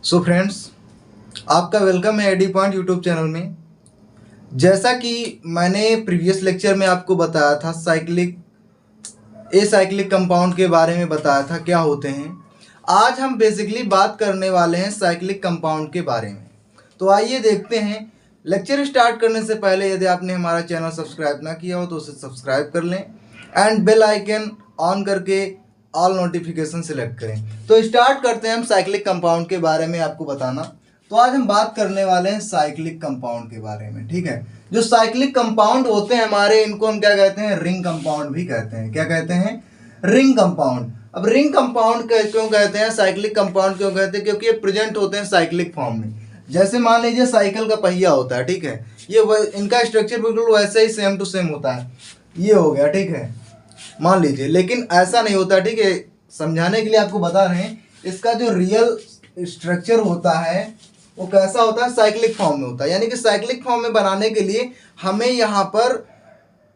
So friends, आपका welcome है AD point YouTube channel में। जैसा कि मैंने प्रीवियस लेक्चर में आपको बताया था साइक्लिक कंपाउंड के बारे में बताया था क्या होते हैं। आज हम बेसिकली बात करने वाले हैं साइक्लिक कंपाउंड के बारे में। तो आइए देखते हैं। लेक्चर स्टार्ट करने से पहले यदि आपने हमारा चैनल सब्सक्राइब ना किया हो तो उसे सब्सक्राइब कर लें एंड बेल आइकन ऑन करके ऑल नोटिफिकेशन सिलेक्ट करें। तो स्टार्ट करते हैं हम साइक्लिक कंपाउंड के बारे में आपको बताना। तो आज हम बात करने वाले हैं साइक्लिक कंपाउंड के बारे में, ठीक है। जो साइक्लिक कंपाउंड होते हैं हमारे, इनको हम क्या कहते हैं, रिंग कंपाउंड भी कहते हैं। क्या कहते हैं? Ring compound. अब रिंग कंपाउंड क्यों कहते हैं, साइक्लिक कंपाउंड क्यों कहते हैं? क्योंकि ये प्रेजेंट होते हैं साइक्लिक फॉर्म में। जैसे मान लीजिए साइकिल का पहिया होता है, ठीक है। ये इनका स्ट्रक्चर बिल्कुल वैसे ही सेम टू सेम होता है। ये हो गया, ठीक है, मान लीजिए। लेकिन ऐसा नहीं होता, ठीक है। समझाने के लिए आपको बता रहे हैं, इसका जो रियल स्ट्रक्चर होता है वो कैसा होता है, साइक्लिक फॉर्म में होता है। यानी कि साइक्लिक फॉर्म में बनाने के लिए हमें यहाँ पर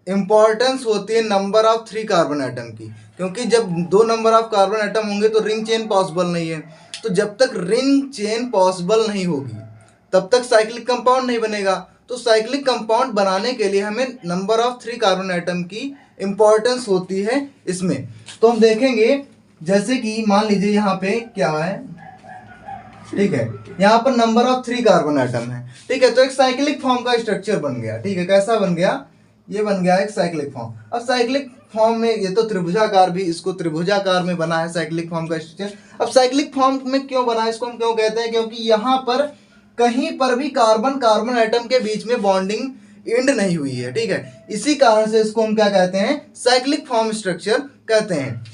इंपॉर्टेंस होती है नंबर ऑफ 3 कार्बन एटम की। क्योंकि जब 2 नंबर ऑफ कार्बन एटम होंगे तो रिंग चेन पॉसिबल नहीं है। तो जब तक रिंग चेन पॉसिबल नहीं होगी तब तक साइक्लिक कंपाउंड नहीं बनेगा। तो साइक्लिक कंपाउंड बनाने के लिए हमें नंबर ऑफ 3 कार्बन एटम की इंपॉर्टेंस होती है इसमें। तो हम देखेंगे, जैसे कि मान लीजिए यहाँ पे क्या है, ठीक है, यहाँ पर नंबर ऑफ 3 कार्बन एटम है, ठीक है। तो एक साइक्लिक फॉर्म का स्ट्रक्चर बन गया, ठीक है। कैसा बन गया? ये बन गया एक साइक्लिक फॉर्म। अब साइक्लिक फॉर्म में ये तो त्रिभुजाकार भी, इसको त्रिभुजाकार में बना है साइक्लिक फॉर्म का स्ट्रक्चर। अब साइक्लिक फॉर्म में क्यों बना है, इसको हम क्यों कहते हैं? क्योंकि यहाँ पर कहीं पर भी कार्बन एटम के बीच में बॉन्डिंग एंड नहीं हुई है, ठीक है। इसी कारण से इसको हम क्या कहते हैं, साइक्लिक फॉर्म स्ट्रक्चर कहते हैं।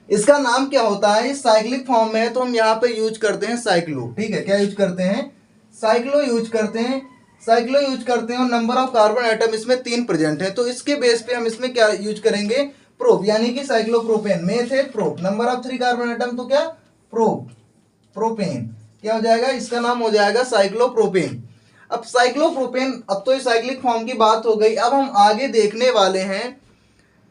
इसका नाम क्या होता है, साइक्लिक फॉर्म में है तो हम यहाँ पे यूज करते हैं साइक्लो, ठीक है। क्या यूज करते हैं? साइक्लो यूज करते हैं। साइक्लो यूज करते हैं और नंबर ऑफ कार्बन एटम इसमें 3 प्रेजेंट है। तो इसके बेस पे हम इसमें क्या यूज करेंगे, प्रोप, यानी कि साइक्लोप्रोपेन। मेथ है prop, number of 3 carbon atom तो क्या, प्रोप, प्रोपेन। क्या हो जाएगा? इसका नाम हो जाएगा साइक्लोप्रोपेन। अब साइक्लोप्रोपेन, अब तो ये साइक्लिक फॉर्म की बात हो गई। अब हम आगे देखने वाले हैं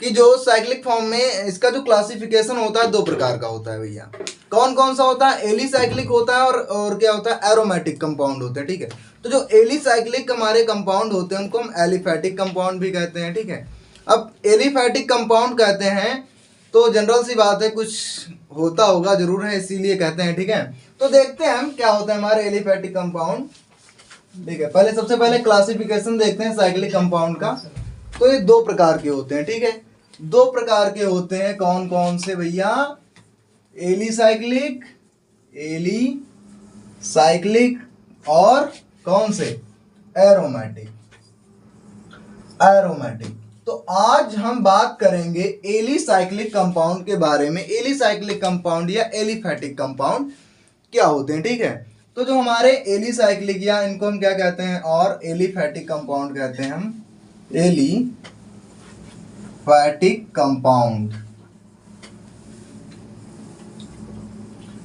कि जो साइक्लिक फॉर्म में इसका जो क्लासिफिकेशन होता है 2 प्रकार का होता है भैया। कौन कौन सा होता है? एलिसाइक्लिक होता है और क्या होता है, एरोमेटिक कंपाउंड होते हैं, ठीक है। तो जो एलिसाइक्लिक हमारे कंपाउंड होते हैं उनको हम एलिफैटिक कंपाउंड भी कहते हैं, ठीक है। अब एलिफैटिक कंपाउंड कहते हैं तो जनरल सी बात है, कुछ होता होगा जरूर है, इसीलिए कहते हैं, ठीक है। तो देखते हैं हम क्या होता है हमारे एलिफैटिक कंपाउंड, ठीक है। पहले सबसे पहले क्लासिफिकेशन देखते हैं साइक्लिक कंपाउंड का। तो ये 2 प्रकार के होते हैं, ठीक है। 2 प्रकार के होते हैं। कौन कौन से भैया? एलिसाइक्लिक, एलिसाइक्लिक और कौन से? Aromatic, aromatic. तो आज हम बात करेंगे एलिसाइक्लिक कंपाउंड के बारे में। एलिसाइक्लिक कंपाउंड या एलिफैटिक कंपाउंड क्या होते हैं, ठीक है। तो जो हमारे एलिसाइक्लिक, या इनको हम क्या कहते हैं, और एलिफैटिक कंपाउंड कहते हैं हम, एलिफैटिक कंपाउंड,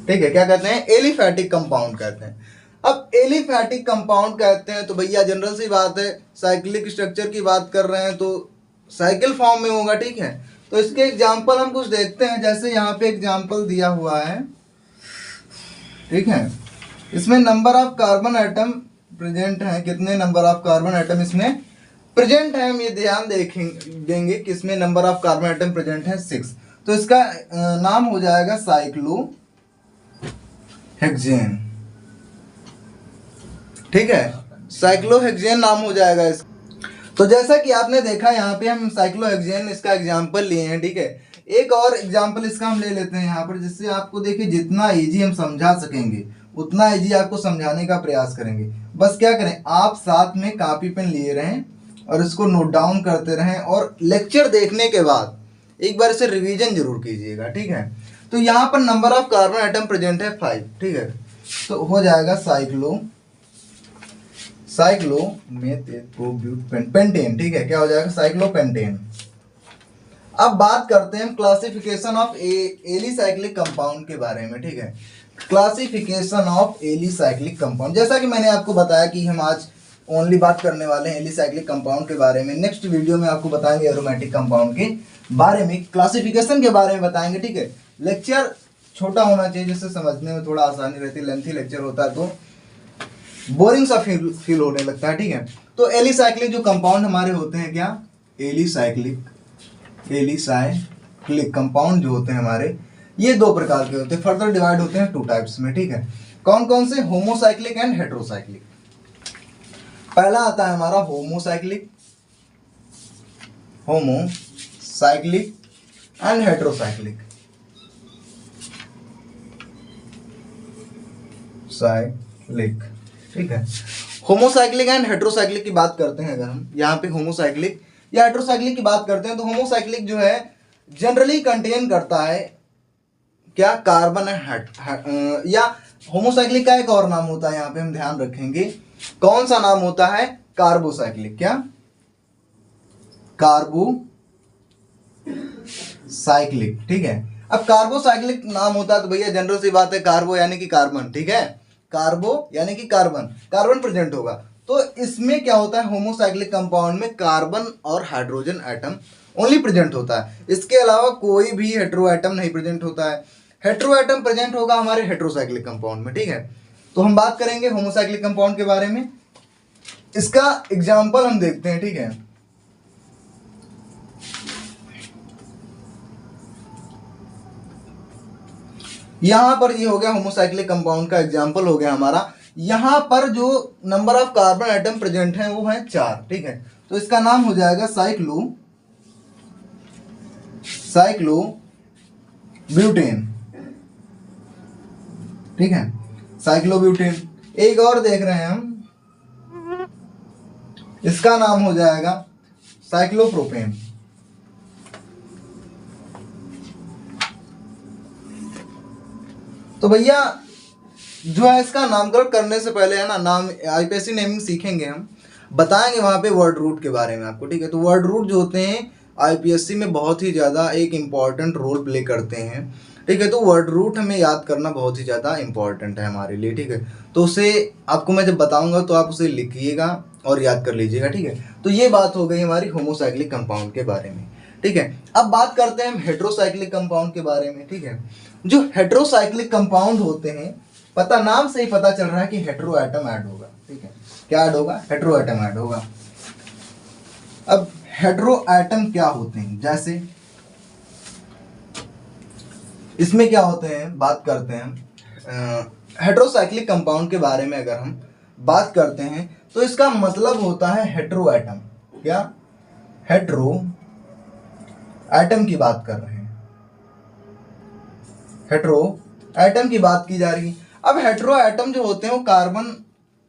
ठीक है। क्या कहते हैं? एलिफैटिक कंपाउंड कहते हैं। अब एलिफैटिक कंपाउंड कहते हैं तो भैया जनरल सी बात है, साइक्लिक स्ट्रक्चर की बात कर रहे हैं तो साइकिल फॉर्म में होगा, ठीक है। तो इसके एग्जांपल हम कुछ देखते हैं। जैसे यहाँ पे एग्जांपल दिया हुआ है, ठीक है। इसमें number of carbon atom present है, कितने नंबर ऑफ कार्बन एटम इसमें प्रेजेंट है, हम ये ध्यान देंगे कि इसमें number of carbon atom present है 6। तो इसका नाम हो जाएगा साइक्लोहेक्सेन, ठीक है। साइक्लोहेक्सेन नाम हो जाएगा इसका। तो जैसा कि आपने देखा यहाँ पे हम साइक्लोहेक्सेन इसका एग्जाम्पल लिए हैं, ठीक है। एक और एग्जाम्पल इसका हम ले लेते हैं यहाँ पर, जिससे आपको देखिए जितना इजी हम समझा सकेंगे उतना इजी आपको समझाने का प्रयास करेंगे। बस क्या करें, आप साथ में कॉपी पेन लिए रहें और इसको नोट डाउन करते रहें, और लेक्चर देखने के बाद एक बार इसे रिवीजन जरूर कीजिएगा, ठीक है। तो यहाँ पर number of carbon atom present है 5, ठीक है। तो हो जाएगा पेंटेन, ठीक है। क्या हो जाएगा? साइक्लोपेंटेन। अब बात करते हैं क्लासिफिकेशन ऑफ एलिसाइक्लिक कंपाउंड के बारे में, ठीक है। क्लासिफिकेशन ऑफ एलिसाइक्लिक कंपाउंड, जैसा कि मैंने आपको बताया कि हम आज ओनली बात करने वाले हैं एलिसाइक्लिक कंपाउंड के बारे में। नेक्स्ट वीडियो में आपको बताएंगे एरोमेटिक कंपाउंड के बारे में, क्लासिफिकेशन के बारे में बताएंगे, ठीक है। लेक्चर छोटा होना चाहिए जिससे समझने में थोड़ा आसानी रहती है। लेंथी लेक्चर होता है तो बोरिंग सा फील होने लगता है, ठीक है। तो एलिसाइक्लिक जो कंपाउंड हमारे होते हैं, क्या एलिसाइक्लिक कंपाउंड जो होते हैं हमारे, ये दो प्रकार के होते हैं, फर्दर डिवाइड होते हैं 2 टाइप्स में, ठीक है। कौन कौन से? Homocyclic and heterocyclic. पहला आता है हमारा होमोसाइक्लिक एंड हेट्रोसाइक्लिक। ठीक है। होमोसाइक्लिक एंड हेट्रोसाइक्लिक की बात करते हैं, अगर हम यहाँ पे होमोसाइक्लिक या हेट्रोसाइक्लिक की बात करते हैं तो होमोसाइक्लिक जो है जनरली कंटेन करता है क्या? कार्बन एंड या होमोसाइक्लिक का एक और नाम होता है, यहाँ पे हम ध्यान रखेंगे कौन सा नाम होता है? कार्बोसाइक्लिक। क्या? कार्बोसाइक्लिक, ठीक है। अब कार्बोसाइक्लिक नाम होता है तो भैया जनरल सी बात है, कार्बो यानी कि कार्बन, ठीक है। कार्बो यानी कि कार्बन प्रेजेंट होगा। तो इसमें क्या होता है? होमोसाइक्लिक कंपाउंड में कार्बन और हाइड्रोजन एटम ओनली प्रेजेंट होता है, इसके अलावा कोई भी हेट्रो एटम नहीं प्रेजेंट होता है। हेट्रो एटम प्रेजेंट होगा हमारे हेट्रोसाइक्लिक कंपाउंड में, ठीक है। तो हम बात करेंगे होमोसाइक्लिक कंपाउंड के बारे में। इसका एग्जाम्पल हम देखते हैं, ठीक है। यहां पर ये हो गया होमोसाइक्लिक कंपाउंड का एग्जाम्पल हो गया हमारा। यहां पर जो number of carbon atom present हैं वो है 4, ठीक है। तो इसका नाम हो जाएगा साइक्लोब्यूटेन, ठीक है, साइक्लोब्यूटेन। एक और देख रहे हैं हम, इसका नाम हो जाएगा साइक्लोप्रोपेन। तो भैया जो है इसका नामकरण करने से पहले है ना, नाम आईपीएससी नेमिंग सीखेंगे हम, बताएंगे वहां पे वर्ड रूट के बारे में आपको, ठीक है। तो वर्ड रूट जो होते हैं आईपीएससी में बहुत ही ज़्यादा एक इम्पॉर्टेंट रोल प्ले करते हैं, ठीक है। तो वर्ड रूट हमें याद करना बहुत ही ज़्यादा इम्पॉर्टेंट है हमारे लिए, ठीक है। तो उसे आपको मैं जब बताऊंगा तो आप उसे लिखिएगा और याद कर लीजिएगा, ठीक है। तो ये बात हो गई हमारी होमोसाइक्लिक कंपाउंड के बारे में, ठीक है। अब बात करते हैं हम हेट्रोसाइक्लिक कंपाउंड के बारे में, ठीक है। जो हेट्रोसाइक्लिक कंपाउंड होते हैं, पता नाम से ही पता चल रहा है कि हेट्रो एटम ऐड होगा, ठीक है। क्या ऐड होगा? हेट्रो एटम ऐड होगा। अब हेट्रो एटम क्या होते हैं? जैसे इसमें क्या होते हैं, बात करते हैं हेट्रोसाइक्लिक कंपाउंड के बारे में। अगर हम बात करते हैं तो इसका मतलब होता है हेट्रो एटम। क्या? हेट्रो एटम की बात कर रहे हैं, हेट्रो एटम की बात की जा रही है। अब हेट्रो एटम जो होते हैं वो कार्बन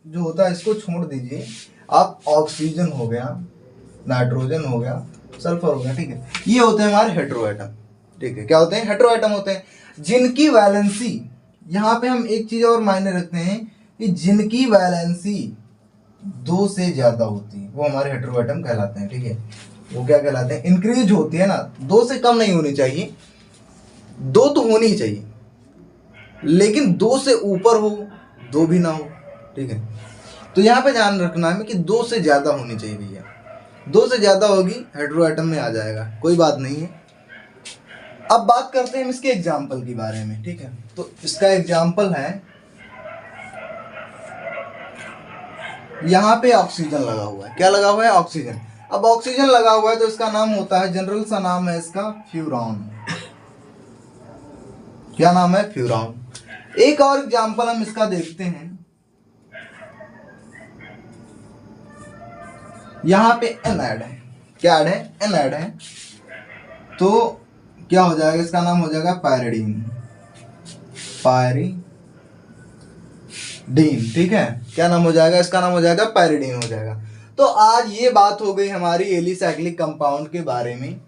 जो होता है इसको छोड़ दीजिए आप, ऑक्सीजन हो गया, नाइट्रोजन हो गया, सल्फर हो गया, ठीक है। ये होते हैं हमारे हेट्रो एटम, ठीक है। क्या होते हैं? हेट्रो एटम होते हैं जिनकी वैलेंसी, यहाँ पे हम एक चीज और मायने रखते हैं कि जिनकी वैलेंसी 2 से ज्यादा होती है वो हमारे हेट्रो एटम कहलाते हैं, ठीक है। वो क्या कहलाते हैं? इंक्रीज होती है ना, 2 से कम नहीं होनी चाहिए, 2 तो होनी ही चाहिए, लेकिन 2 से ऊपर हो, 2 भी ना हो, ठीक है। तो यहाँ पे ध्यान रखना है कि 2 से ज्यादा होनी चाहिए भैया, 2 से ज्यादा होगी हेट्रो एटम में आ जाएगा, कोई बात नहीं है। अब बात करते हैं इसके एग्जाम्पल के बारे में, ठीक है। तो इसका एग्जाम्पल है, यहाँ पे ऑक्सीजन लगा हुआ है। क्या लगा हुआ है? ऑक्सीजन। अब ऑक्सीजन लगा हुआ है तो इसका नाम होता है, जनरल सा नाम है इसका फ्यूरॉन। क्या नाम है? फ्यूरॉन। एक और एग्जाम्पल हम इसका देखते हैं, यहां पे एन ऐड है। क्या ऐड है? एन ऐड है। तो क्या हो जाएगा? इसका नाम हो जाएगा पायरिडीन, ठीक है। क्या नाम हो जाएगा? इसका नाम हो जाएगा पायरिडीन हो जाएगा। तो आज ये बात हो गई हमारी एलिसाइक्लिक कंपाउंड के बारे में।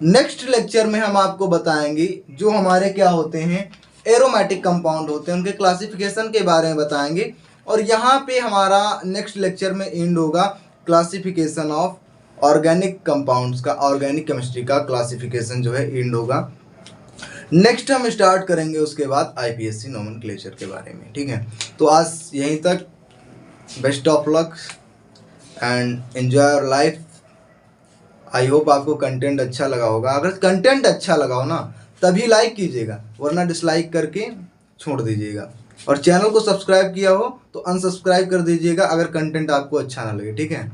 नेक्स्ट लेक्चर में हम आपको बताएंगे जो हमारे क्या होते हैं, एरोमेटिक कंपाउंड होते हैं, उनके क्लासिफिकेशन के बारे में बताएंगे। और यहाँ पे हमारा नेक्स्ट लेक्चर में एंड होगा क्लासिफिकेशन ऑफ ऑर्गेनिक कंपाउंड्स का, ऑर्गेनिक केमिस्ट्री का क्लासिफिकेशन जो है एंड होगा। नेक्स्ट हम स्टार्ट करेंगे उसके बाद आईपीएससी नोमेनक्लेचर के बारे में, ठीक है। तो आज यहीं तक। Best of luck and enjoy your life. I hope आपको कंटेंट अच्छा लगा होगा। अगर कंटेंट अच्छा लगा हो ना तभी लाइक कीजिएगा, वरना डिसलाइक करके छोड़ दीजिएगा। और चैनल को सब्सक्राइब किया हो तो अनसब्सक्राइब कर दीजिएगा अगर कंटेंट आपको अच्छा ना लगे, ठीक है।